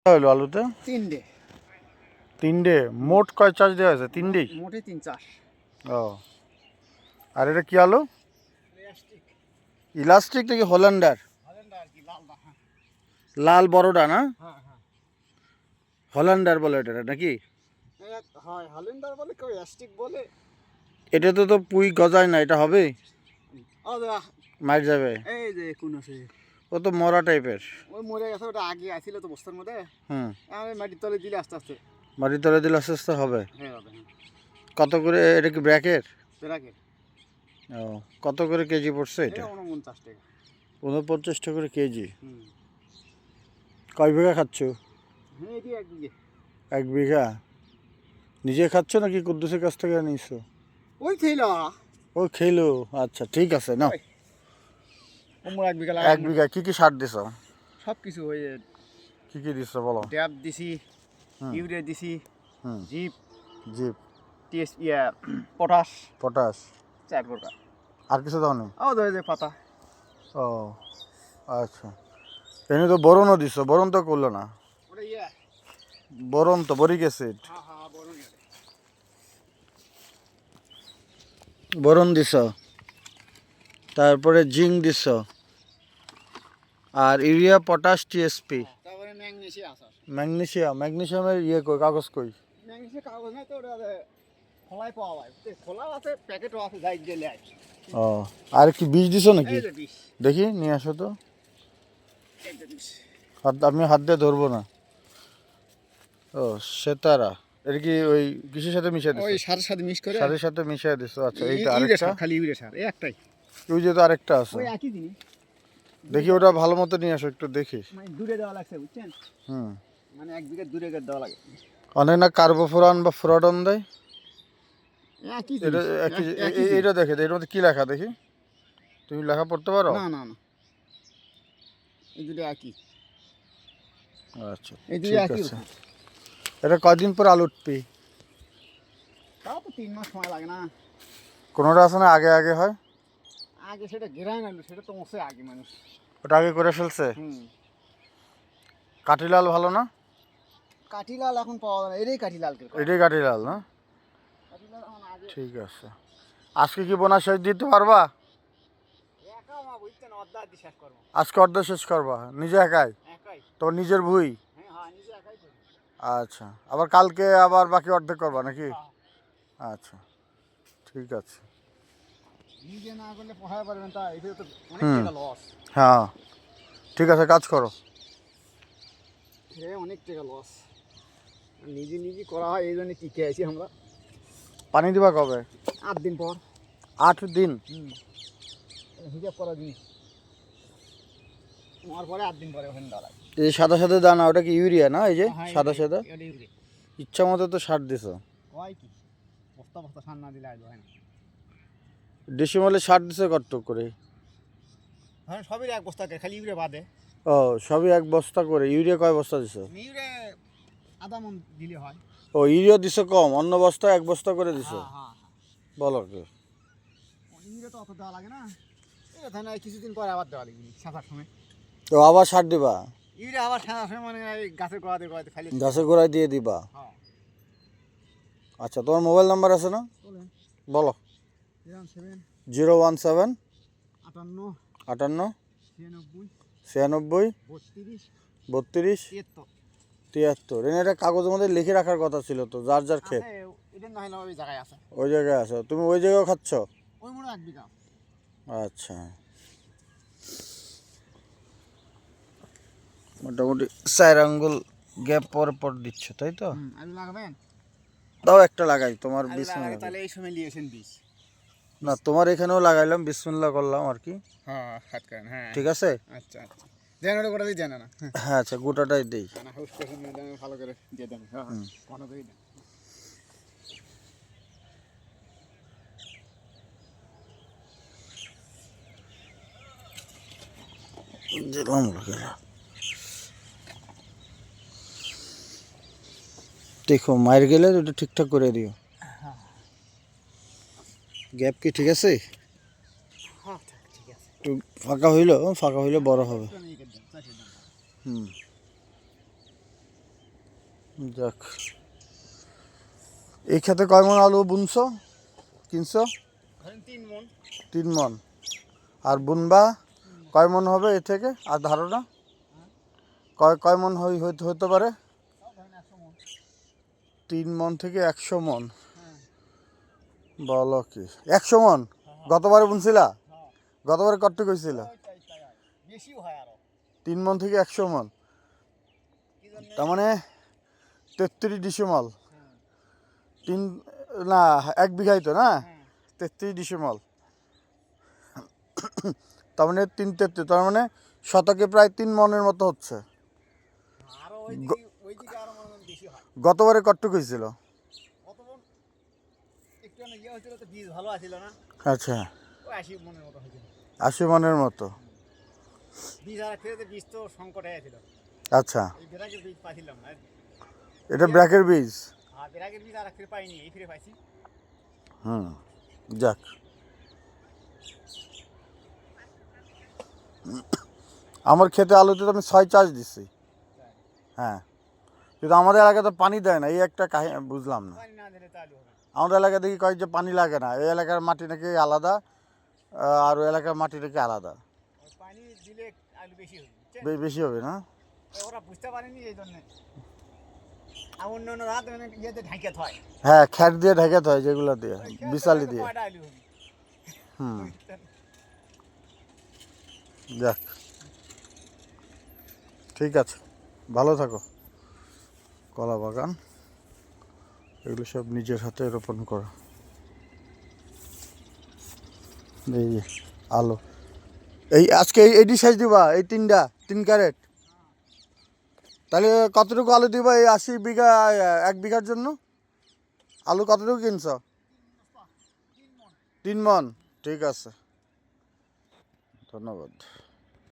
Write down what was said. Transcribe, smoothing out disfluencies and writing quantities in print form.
হলো আলুতে? তিনটে। মোট কয় চাষ দেওয়া আছে? তিনটেই? মোটে 3 চাষ। ও, আর এটা কি আলু? ইলাস্টিক নাকি হল্যান্ডার? লাল বড়টা না? হল্যান্ডার বলে এটা নাকি? হল্যান্ডার বলে, কেউ ইলাস্টিক বলে। এটা তো পুই গজায় না, এটা হবে? মার যাবে। এই যে কোন আছে, ও তো মরা টাইপের। ওই মরে গেছে, ওটা আগে আছিল তো বস্তার মধ্যে। আমি মাটির তলে দিলে আস্তে আস্তে। মাটির তলে দিলে আস্তে আস্তে হবে? হ্যাঁ হবে। কত করে এটা, কি ব্র্যাকের? ব্র্যাকের। ও, কত করে কেজি পড়ছে এটা? 49 টাকা। 49 টাকা করে কেজি। কয় বিঘা খাচ্ছ? হ্যাঁ, এটি 1 বিঘে। 1 বিঘা? নিজে খাচ্ছ নাকি কুদ্দুসের কাছ থেকে নিয়েছো? ওই খেলো। ও খেলো, আচ্ছা ঠিক আছে না। 1 বিঘা। 1 বিঘা কি কি সার দিছ? সব কিছু ওই কি কি দিছ বলো? ড্যাব দিছি, ইউরিয়া দিছি, জিপ জিপ, টিএস, পটাশ। পটাশ। 4 প্রকার। আর কিছু দাও নি? ও ধরে যে পাতা। ও আচ্ছা, এনে তো বোরনও দিছ। বোরন তো করলো না। ওটা বোরন তো বরিক অ্যাসিড। হ্যাঁ বড় নিয়ে। বোরন দিছ, তারপরে জিঙ্ক দিছ, আর ইউরিয়া, পটাশ, টিএসপি। তারপরে ম্যাগনেসিয়াম আছে। ম্যাগনেসিয়ামের কই, কাগজ কই? ম্যাগনেসিয়াম কাগজ নাই তো, ওটা খোলাই পাওয়া যায়। খোলাও আছে, প্যাকেটও আছে, যাই গেলে আছে। ও, আর কি বীজ দিছ নাকি? এই যে বিষ। দেখি নিয়ে আসো তো। এই যে বিষ। আমি হাত দিয়ে ধরবো না। ও, সেতারা। এটা কি ওই কিসের সাথে মিশিয়ে দিছো? ওই সারের সাথে মিক্স করে। সারের সাথে মিশিয়ে দিছো। আচ্ছা, এইটা ইউরিয়া আরেকটা? সার, খালি ইউরিয়া সার, এই একটাই। ওই যে তো আরেকটা আছে। ওই একই জিনিস। দেখি ওটা ভালো মতো নিয়ে আসো, একটু দেখি। মানে দূরে দেওয়া লাগছে, বুঝছেন? মানে 1 বিঘা দূরে দেওয়া লাগে। অনেক না কার্বোফোরান বা ফ্রোডন দেয়। একই এটা জিনিস। এইটা দেখে, এর মধ্যে কি লেখা দেখি? তুমি লেখা পড়তে পারো? না না না, এই দুটো একই। আচ্ছা এই দুটো ঠিক একই। আছে। এটা কয়দিন পর আলু উঠবি? তাও তো 3 মাস সময় লাগে না? কোনোটা আছে না আগে আগে হয়? আগে সেটা গেরায় না, সেটা তো মশে আগে মানুষ। ওটা আগে করে ফেলছে। কাঠিলাল ভালো না? কাঠিলাল এখন পাওয়া যায় না, এটাই কাঠিলাল। এটাই কাঠিলাল না? কাঠিলাল এখন আগে। ঠিক আছে। আজকে কি বোনা শেষ দিতে পারবা? একা মা বুঝছেন, অর্ধা দি শেষ করব। আজকে অর্ধেক শেষ করবা নিজে একাই? একাই। তোর নিজের ভুই? হ্যাঁ নিজে একাই করি। আচ্ছা, আবার কালকে আবার বাকি অর্ধেক করবা নাকি? আচ্ছা ঠিক আছে। নিজে না করলে পোষাতে পারবেন, তা এটা তো অনেক টাকা লস। হ্যাঁ ঠিক আছে, কাজ করো। অনেক টাকা লস। নিজে নিজে করা হয়, এই জন্য টিকে আছি আমরা। পানি দিবা কবে? 8 দিন পর। 8 দিন? হিসাব করা জিনিস। তোমার পরে 8 দিন পরে ওখানে দেওয়া লাগে। এই সাদা সাদা দানা, ওটা কি ইউরিয়া না? এই যে সাদা সাদা, এটা ইউরিয়া। ইচ্ছা মতো তো সার দিছো। হয় কি, বস্তা বস্তা সার না দিলে আর হয় না। ডিসিমলে সার দিছো কত করে? হ্যাঁ সবই 1 বস্তা করে, খালি ইউরিয়া বাদে। ও, সবই 1 বস্তা করে। ইউরিয়া কয় বস্তা দিছো? ইউরিয়া আধা মন দিলে হয়। ও, ইউরিয়া দিছো কম, অন্য বস্তা 1 বস্তা করে দিছো। হ্যাঁ বলো কি? ইউরিয়া তো অত দেওয়া লাগে না, এটা তাই কিছুদিন পরে আবার দেওয়া লাগবে ছাঁচার সময়। তো আবার সার দিবা? ইউরিয়া আবার ছাঁচার সময়, মানে এই গাছের গোড়াতে খালি গাছের গোড়ায় দিয়ে দিবা? হ্যাঁ। আচ্ছা, তোমার মোবাইল নাম্বার আছে না? বলো। 017 58 58 96 96 32 32 73। এটা কাগজের মধ্যে লিখে রাখার কথা ছিল তো, যার যার ক্ষেত। এটা না হলে ওই জায়গায় আছে। ওই জায়গায় আছে, তুমি ওই জায়গায় খাচ্ছ? ওই মনে 1 বিঘা। আচ্ছা, মোটামুটি 4 আঙ্গুল গ্যাপ পর পর দিচ্ছ, তাই তো? আলু লাগাবেন? দাও একটা লাগাই, তোমার বিসমিল্লাহ। তাহলে এই সময় নিয়েছেন বীজ না, তোমার এখানেও লাগাইলাম, বিসমিল্লাহ করলাম আর কি। হ্যাঁ হাত করেন। হ্যাঁ ঠিক আছে। আচ্ছা আচ্ছা, জানো গোটা দিয়ে জানা না। হ্যাঁ আচ্ছা, গোটাটাই দেই। না হাউস করে ভালো করে দিয়ে দেন। হ্যাঁ কোন করে দেন। দিলাম লাগে। দেখো মায়ের গেলে ওটা ঠিকঠাক করে দিও। গ্যাপ কি ঠিক আছে? হ্যাঁ ঠিক আছে। একটু ফাঁকা হইলে বড় হবে। যাক, এই ক্ষেতে কয় মন আলু বুনছো কিনছো? ধরেন 3 মন। 3 মন। আর বুনবা কয় মন হবে এ থেকে? আর ধারণা কয় কয় মন হতে পারে? তাও ধরেন 100 মন। 3 মন থেকে 100 মন। হ্যাঁ বলো কি 100 মন? গতবারে বুনছিলা? হ্যাঁ গতবারে কতটুকু হয়েছিল? তাই হয়, বেশিও হয় আরো। 3 মন থেকে 100 মন, কি জন্য? তার মানে 33 ডিসিমাল। হ্যাঁ 3 না 1 বিঘাই তো না? হ্যাঁ 33 ডিসিমাল, তার মানে 3 33, তার মানে শতকে প্রায় 3 মনের মতো হচ্ছে। আরো ওইদিকে আরো মনে হয় বেশি হয়। গতবারে কতটুকু হয়েছিল? কত মন? একটু না ইয়ে হয়েছিল তো, বীজ ভালো আছিল না, আচ্ছা, ওই 80 মনের মতো হয়েছিল। 80 মনের মতো। বীজ আর ফেরতে, বীজ তো সংকট হয়ে ছিল। আচ্ছা, এই বেরাগের বীজ পাইছিলাম না। এটা ব্র্যাকের বীজ। আর বেরাগের বীজ আর ফিরে পাইনি, এই ফিরে পাইছি। হুম, যাক, আমার খেতে আলুতে তো আমি 6 চাষ দিচ্ছি। হ্যাঁ, কিন্তু আমাদের এলাকায় তো পানি দেয় না, এই একটা কাহিনী বুঝলাম না। পানি না দিলে তো আলু হবে না। আমাদের এলাকায় দেখি কয় যে পানি লাগে না, এই এলাকার মাটি নাকি আলাদা, আর ওই এলাকার মাটি নাকি আলাদা, ওই পানি দিলে আলু বেশি হবে, বুঝছেন? বেশি হবে না? ওরা বুঝতে পারেনি এই জন্য। আর অন্য অন্য রাত ইয়েতে ঢাকে হয়। হ্যাঁ, খ্যাট দিয়ে ঢেকে হয়, যেগুলো দিয়ে বিশালি দিয়ে। কয়টা আলু হবে? হুম, যাক, ঠিক আছে, ভালো থাকো। কলা বাগান এগুলো সব নিজের হাতে রোপণ করা। এই যে আলু, এই আজকে এইটি সাইজ দিবা, এই 3 ক্যারেট, তাহলে কতটুকু আলু দিবা এই 80 বিঘা 1 বিঘার জন্য? আলু কতটুকু কিনছ? 3 মন। ঠিক আছে, ধন্যবাদ।